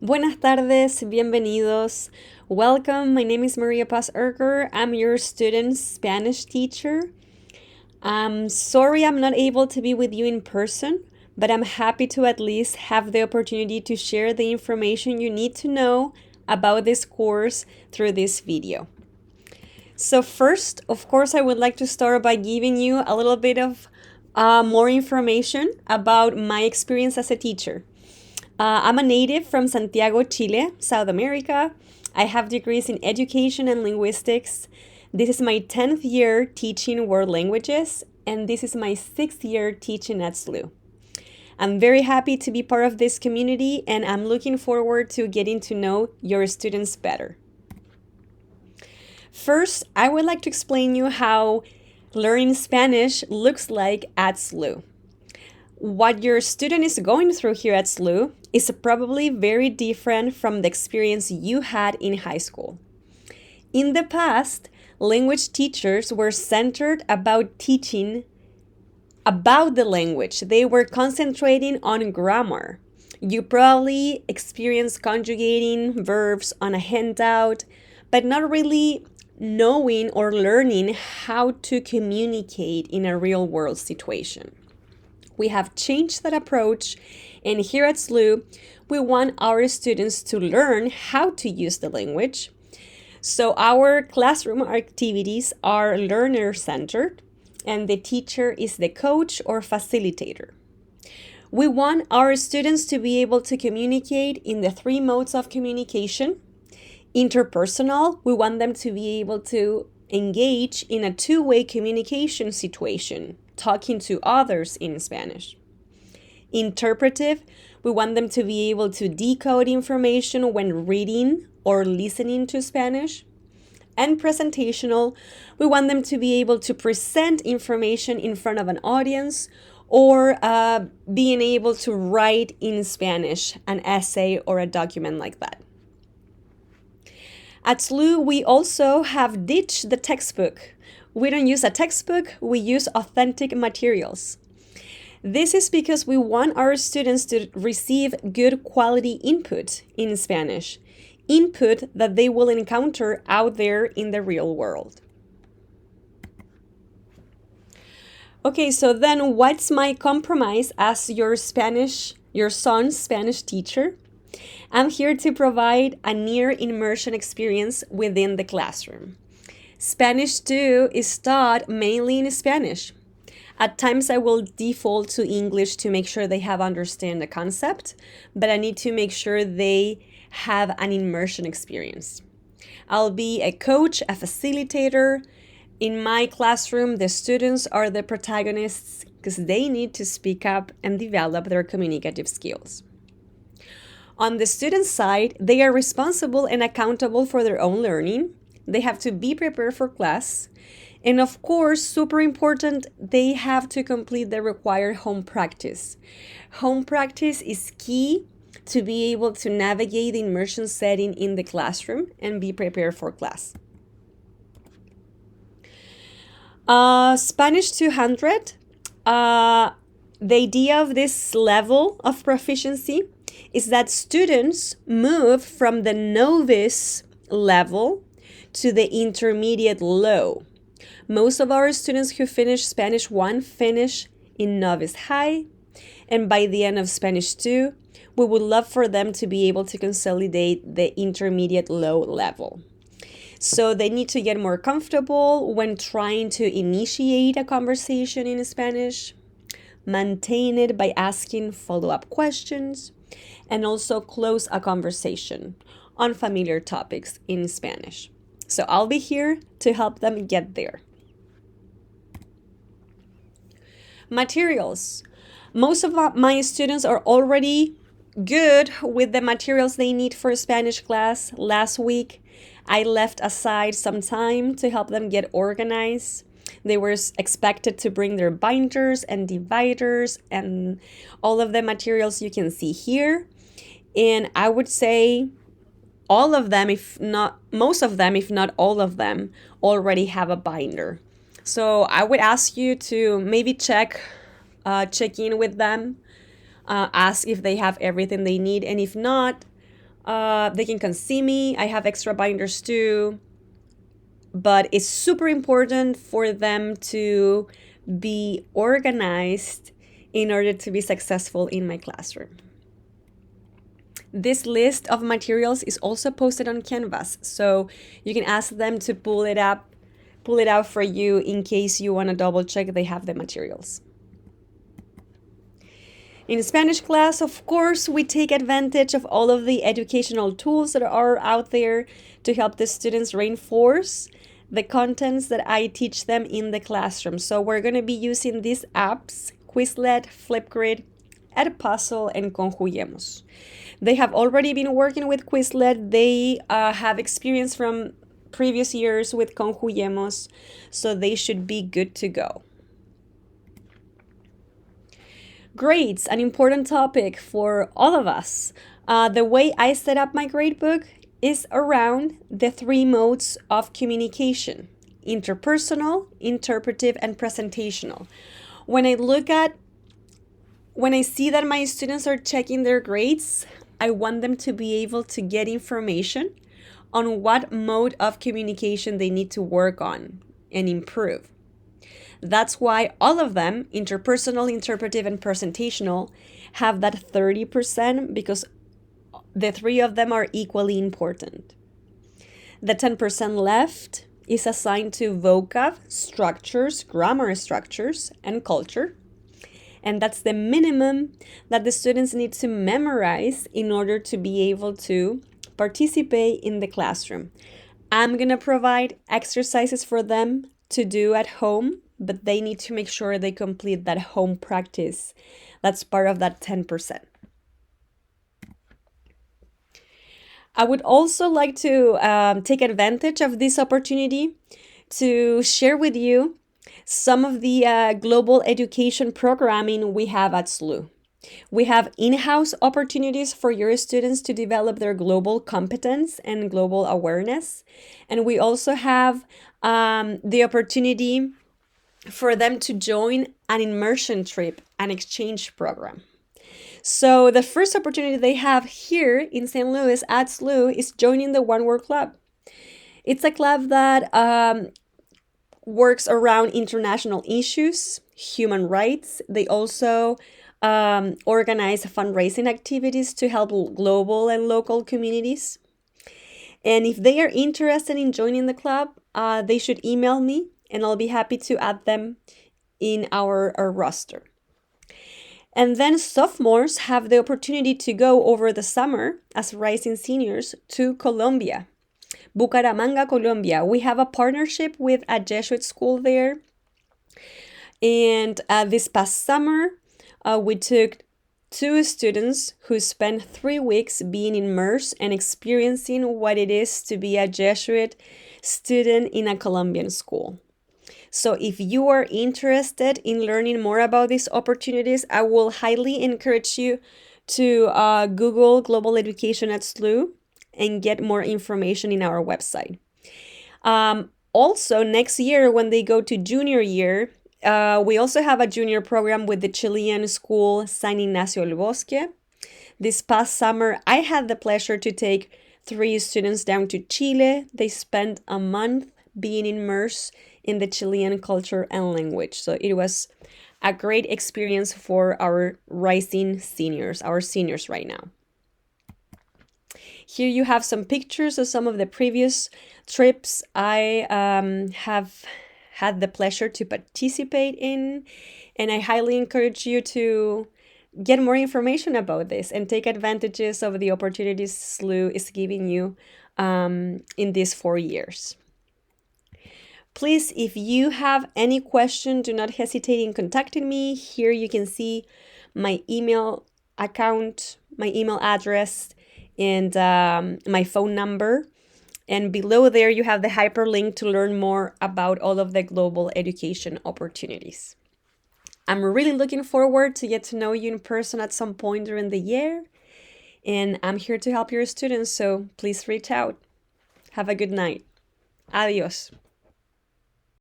Buenas tardes, bienvenidos. Welcome, my name is Maria-Paz Erker. I'm your student Spanish teacher. I'm sorry I'm not able to be with you in person, but I'm happy to at least have the opportunity to share the information you need to know about this course through this video. So first, of course, I would like to start by giving you a little bit of more information about my experience as a teacher. I'm a native from Santiago, Chile, South America. I have degrees in education and linguistics. This is my 10th year teaching world languages, and this is my 6th year teaching at SLU. I'm very happy to be part of this community, and I'm looking forward to getting to know your students better. First, I would like to explain you how learning Spanish looks like at SLU. What your student is going through here at SLU is probably very different from the experience you had in high school. In the past, language teachers were centered about teaching about the language. They were concentrating on grammar. You probably experienced conjugating verbs on a handout, but not really knowing or learning how to communicate in a real world situation. We have changed that approach, and here at SLU, we want our students to learn how to use the language. So our classroom activities are learner-centered, and the teacher is the coach or facilitator. We want our students to be able to communicate in the 3 modes of communication. Interpersonal, we want them to be able to engage in a 2-way communication situation, talking to others in Spanish. Interpretive, we want them to be able to decode information when reading or listening to Spanish. And presentational, we want them to be able to present information in front of an audience or being able to write in Spanish an essay or a document like that. At SLU, we also have ditched the textbook. We don't use a textbook, we use authentic materials. This is because we want our students to receive good quality input in Spanish, input that they will encounter out there in the real world. Okay, so then what's my compromise as your son's Spanish teacher? I'm here to provide a near immersion experience within the classroom. Spanish 2 is taught mainly in Spanish. At times I will default to English to make sure they have understand the concept, but I need to make sure they have an immersion experience. I'll be a coach, a facilitator. In my classroom, the students are the protagonists because they need to speak up and develop their communicative skills. On the student side, they are responsible and accountable for their own learning. They have to be prepared for class. And of course, super important, they have to complete the required home practice. Home practice is key to be able to navigate the immersion setting in the classroom and be prepared for class. Spanish 200, the idea of this level of proficiency is that students move from the novice level to the intermediate low. Most of our students who finish Spanish 1 finish in novice high, and by the end of Spanish 2, we would love for them to be able to consolidate the intermediate low level. So they need to get more comfortable when trying to initiate a conversation in Spanish, maintain it by asking follow-up questions, and also close a conversation on familiar topics in Spanish. So I'll be here to help them get there. Materials. Most of my students are already good with the materials they need for Spanish class. Last week, I left aside some time to help them get organized. They were expected to bring their binders and dividers and all of the materials you can see here. And I would say all of them, if not most of them, if not all of them, already have a binder. So I would ask you to maybe check in with them, ask if they have everything they need, and if not, They can come see me. I have extra binders too. But it's super important for them to be organized in order to be successful in my classroom. This list of materials is also posted on Canvas, so you can ask them to pull it out for you in case you want to double check they have the materials. In Spanish class, of course, we take advantage of all of the educational tools that are out there to help the students reinforce the contents that I teach them in the classroom. So we're going to be using these apps, Quizlet, Flipgrid, Edpuzzle, and Conjuguemos. They have already been working with Quizlet. They have experience from previous years with Conjuguemos, so they should be good to go. Grades, an important topic for all of us. The way I set up my gradebook is around the 3 modes of communication: interpersonal, interpretive, and presentational. When I see that my students are checking their grades, I want them to be able to get information on what mode of communication they need to work on and improve. That's why all of them, interpersonal, interpretive, and presentational, have that 30% because the 3 of them are equally important. The 10% left is assigned to vocab, structures, grammar structures, and culture. And that's the minimum that the students need to memorize in order to be able to participate in the classroom. I'm going to provide exercises for them to do at home, but they need to make sure they complete that home practice. That's part of that 10%. I would also like to take advantage of this opportunity to share with you some of the global education programming we have at SLU. We have in-house opportunities for your students to develop their global competence and global awareness. And we also have the opportunity for them to join an immersion trip, an exchange program. So the first opportunity they have here in St. Louis at SLU is joining the One Word Club. It's a club that works around international issues, human rights. They also organize fundraising activities to help global and local communities. And if they are interested in joining the club, they should email me and I'll be happy to add them in our roster. And then sophomores have the opportunity to go over the summer as rising seniors to Colombia, Bucaramanga, Colombia. We have a partnership with a Jesuit school there. And this past summer, we took 2 students who spent 3 weeks being immersed and experiencing what it is to be a Jesuit student in a Colombian school. So if you are interested in learning more about these opportunities, I will highly encourage you to Google Global Education at SLU and get more information in our website. Also, next year when they go to junior year, we also have a junior program with the Chilean school San Ignacio del Bosque. This past summer, I had the pleasure to take 3 students down to Chile. They spent a month being immersed in the Chilean culture and language. So it was a great experience for our rising seniors, our seniors right now. Here you have some pictures of some of the previous trips I have had the pleasure to participate in, and I highly encourage you to get more information about this and take advantages of the opportunities SLU is giving you in these 4 years. Please, if you have any question, do not hesitate in contacting me. Here you can see my email account, my email address, and my phone number. And below there, you have the hyperlink to learn more about all of the global education opportunities. I'm really looking forward to get to know you in person at some point during the year. And I'm here to help your students, so please reach out. Have a good night. Adios.